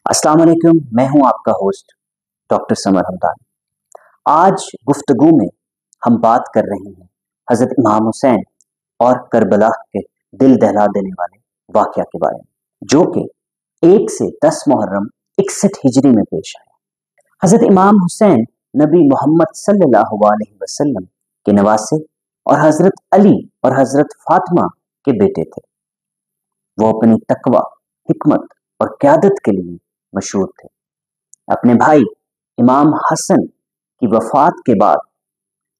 अस्सलाम वालेकुम, मैं हूं आपका होस्ट डॉक्टर समर हमदानी। आज गुफ्तगू में हम बात कर रहे हैं हज़रत इमाम हुसैन और करबला के दिल दहला देने वाले वाक़या के बारे में, जो कि 1 से 10 मुहर्रम 61 हिजरी में पेश आया। हज़रत इमाम हुसैन नबी मोहम्मद सल्लल्लाहु अलैहि वसल्लम के नवासे और हज़रत अली और हज़रत फातिमा के बेटे थे। वो अपनी तकवा, हिकमत और क़यादत के लिए मशहूर थे। अपने भाई इमाम हसन की वफ़ात के बाद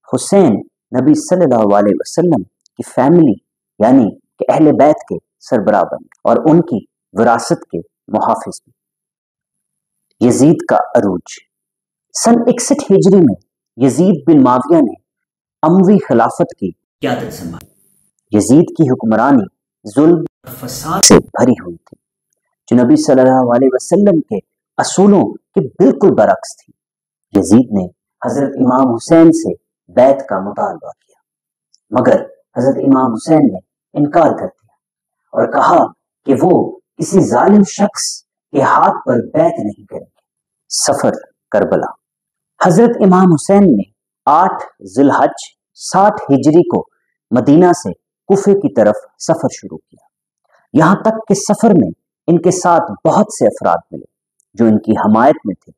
हुसैन नबी सल्लल्लाहु अलैहि वसल्लम की फैमिली यानी कि अहले बैत के सरबराह बने और उनकी विरासत के मुहाफिज भी। यजीद का अरूज। सन 61 हिजरी में यजीद बिन माविया ने अमवी खिलाफत की क़यादत संभाली। यजीद की हुक्मरानी जुल्म और फसाद से भरी हुई थी, जो नबी सल्लल्लाहु अलैहि वसल्लम के असूलों के बिल्कुल बरक्स थी। यजीद ने हजरत इमाम हुसैन से बैत का मुतालबा किया, मगर हजरत इमाम हुसैन ने इनकार कर दिया और कहा कि वो किसी जालिम शख्स के हाथ पर बैत नहीं करेंगे। सफर करबला। हजरत इमाम हुसैन ने 8 जिलहज 60 हिजरी को मदीना से कुफे की तरफ सफर शुरू किया। यहाँ तक कि सफर में इनके साथ बहुत से अफराद मिले जो इनकी हमायत में थे।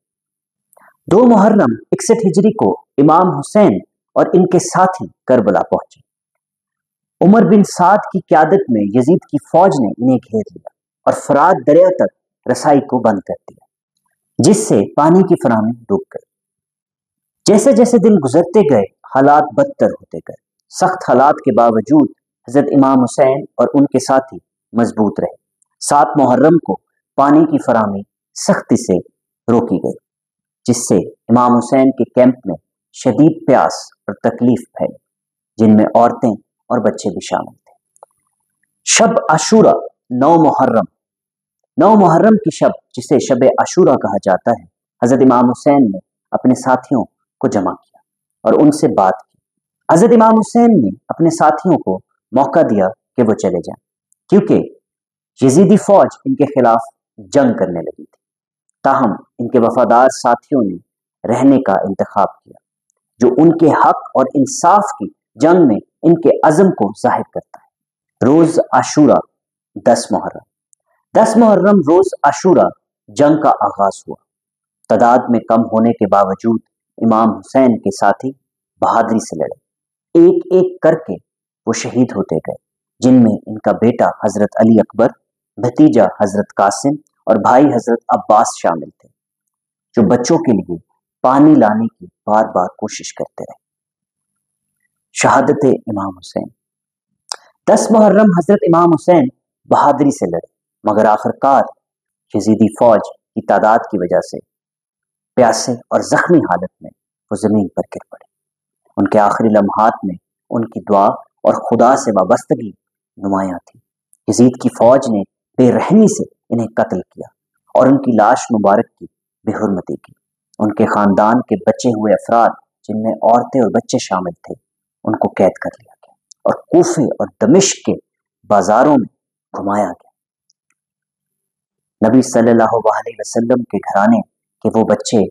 2 मुहर्रम 61 हिजरी को इमाम हुसैन और इनके साथी करबला पहुंचे। उमर बिन साद की क़यादत में यजीद की फौज ने इन्हें घेर लिया और फरात दरिया तक रसाई को बंद कर दिया, जिससे पानी की फराहमी रुक गई। जैसे जैसे दिन गुजरते गए हालात बदतर होते गए। सख्त हालात के बावजूद हजरत इमाम हुसैन और उनके साथी मजबूत रहे। 7 मुहर्रम को पानी की फराहमी सख्ती से रोकी गई, जिससे इमाम हुसैन के कैंप में शदीद प्यास और तकलीफ फैली, जिनमें औरतें और बच्चे भी शामिल थे। शब आशूरा 9 मुहर्रम की शब, जिसे शब आशूरा कहा जाता है, हजरत इमाम हुसैन ने अपने साथियों को जमा किया और उनसे बात की। हजरत इमाम हुसैन ने अपने साथियों को मौका दिया कि वो चले जाएं, क्योंकि यजीदी फौज इनके खिलाफ जंग करने लगी थी। ताहम इनके वफादार साथियों ने रहने का इंतखाब किया, जो उनके हक और इंसाफ की जंग में इनके अज़म को जाहिर करता है। रोज आशूरा 10 मुहर्रम रोज आशूरा जंग का आगाज हुआ। तादाद में कम होने के बावजूद इमाम हुसैन के साथी बहादुरी से लड़े। एक एक करके वो शहीद होते गए, जिनमें इनका बेटा हजरत अली अकबर, भतीजा हजरत कासिम और भाई हजरत अब्बास शामिल थे, जो बच्चों के लिए पानी लाने की बार बार कोशिश करते रहे। शहादत इमाम हुसैन। 10 मुहर्रम हजरत इमाम हुसैन बहादुरी से लड़े, मगर आखिरकार यजीदी फौज की तादाद की वजह से प्यासे और जख्मी हालत में वो जमीन पर गिर पड़े। उनके आखिरी लम्हात में उनकी दुआ और खुदा से वाबस्तगी नुमायां थी। यजीद की फौज ने बेरहमी से इन्हें कत्ल किया और उनकी लाश मुबारक की बेहुरमती की। उनके खानदान के बचे हुए अफराद, जिनमें औरतें और बच्चे शामिल थे, उनको कैद कर लिया गया और कूफे और दमिश्क के बाजारों में घुमाया गया। नबी सल्लल्लाहु अलैहि वसल्लम के घराने के वो बच्चे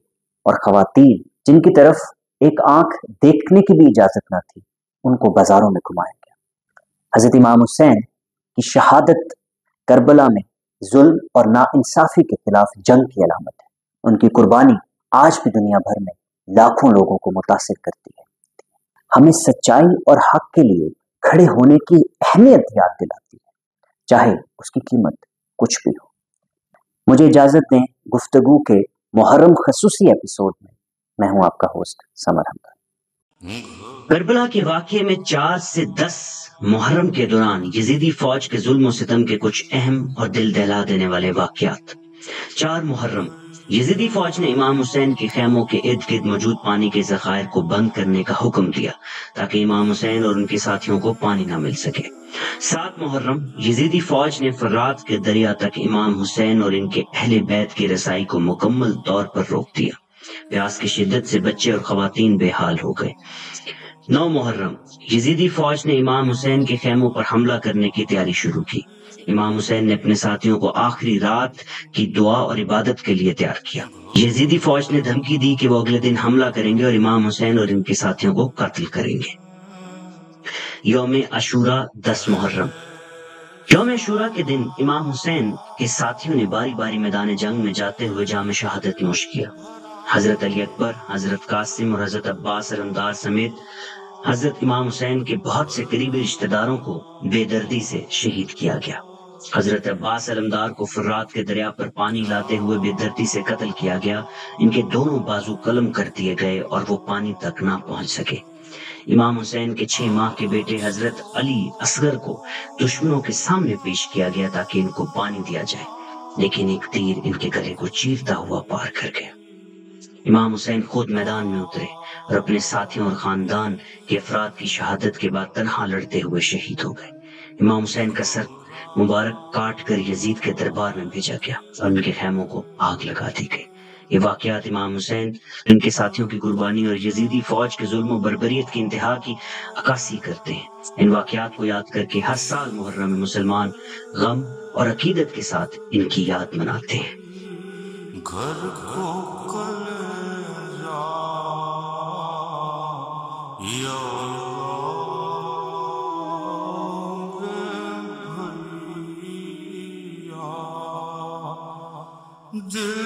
और खवातीन जिनकी तरफ एक आंख देखने की भी इजाजत न थी, उनको बाजारों में घुमाया गया। हजरत इमाम हुसैन की शहादत करबला में जुल्म और नाइंसाफी के खिलाफ जंग की अलामत है। उनकी कुर्बानी आज भी दुनिया भर में लाखों लोगों को मुतासिर करती है। हमें सच्चाई और हक के लिए खड़े होने की अहमियत याद दिलाती है, चाहे उसकी कीमत कुछ भी हो। मुझे इजाजत दें गुफ्तगू के मुहर्रम खसूसी एपिसोड में। मैं हूं आपका होस्ट समर हमदानी। करबला के वाक़ये में 4 से 10 मुहर्रम के दौरान यजीदी फौज के जुल्म और सितम के कुछ अहम और दिल दहला देने वाले वाक़यात। 4 मुहर्रम यजीदी फौज ने इमाम हुसैन के खेमों के इर्द गिर्द मौजूद पानी के ज़खायर को बंद करने का हुक्म दिया, ताकि इमाम हुसैन और उनके साथियों को पानी न मिल सके। 7 मुहर्रम यजीदी फौज ने फरात के दरिया तक इमाम हुसैन और इनके अहले बैत की रसाई को मुकम्मल तौर पर रोक दिया। प्यास की शिद्दत से बच्चे और खवातीन बेहाल हो गए। 9 محرم یزیدی فوج نے امام حسین کے خیموں پر حملہ کرنے کی تیاری شروع کی۔ امام حسین نے اپنے ساتھیوں کو آخری رات کی دعا اور عبادت کے لیے تیار کیا۔ یزیدی فوج نے دھمکی دی کہ وہ اگلے دن حملہ کریں گے اور امام حسین اور ان کے ساتھیوں کو قتل کریں گے۔ یوم عاشوراء 10 محرم یوم عاشوراء کے دن امام حسین کے ساتھیوں نے باری باری میدان جنگ میں جاتے ہوئے جام شہادت نوش کیا۔ حضرت علی اکبر، حضرت قاسم اور حضرت عباس علمدار سمیت حضرت امام حسین کے بہت سے قریبی رشتہ داروں کو بے دردی سے شہید کیا گیا۔ حضرت عباس علمدار کو فرات کے دریا پر پانی لاتے ہوئے بے دردی سے قتل کیا گیا۔ ان کے دونوں بازو قلم کر دیے گئے اور وہ پانی تک نہ پہنچ سکے۔ امام حسین کے 6 ماہ کے بیٹے حضرت علی اصغر کو دشمنوں کے سامنے پیش کیا گیا تاکہ ان کو پانی دیا جائے، لیکن ایک تیر ان کے گلے کو چیرتا ہوا پار کر گیا۔ امام حسین خود میدان میں اترے اور اپنے ساتھیوں اور خاندان کے افراد کی شہادت کے بعد تنہا لڑتے ہوئے شہید ہو گئے۔ امام حسین کا سر مبارک کاٹ کر یزید کے دربار میں بھیجا گیا اور ان کے خیموں کو آگ لگا دی گئی۔ یہ واقعات امام حسین، ان کے ساتھیوں کی قربانی اور یزیدی فوج کے ظلم و بربریت کی انتہا کی عکاسی کرتے ہیں۔ ان واقعات کو یاد کر کے ہر سال محرم میں مسلمان غم اور عقیدت کے ساتھ ان کی یاد مناتے ہیں۔ گھر کو کل جا یا دل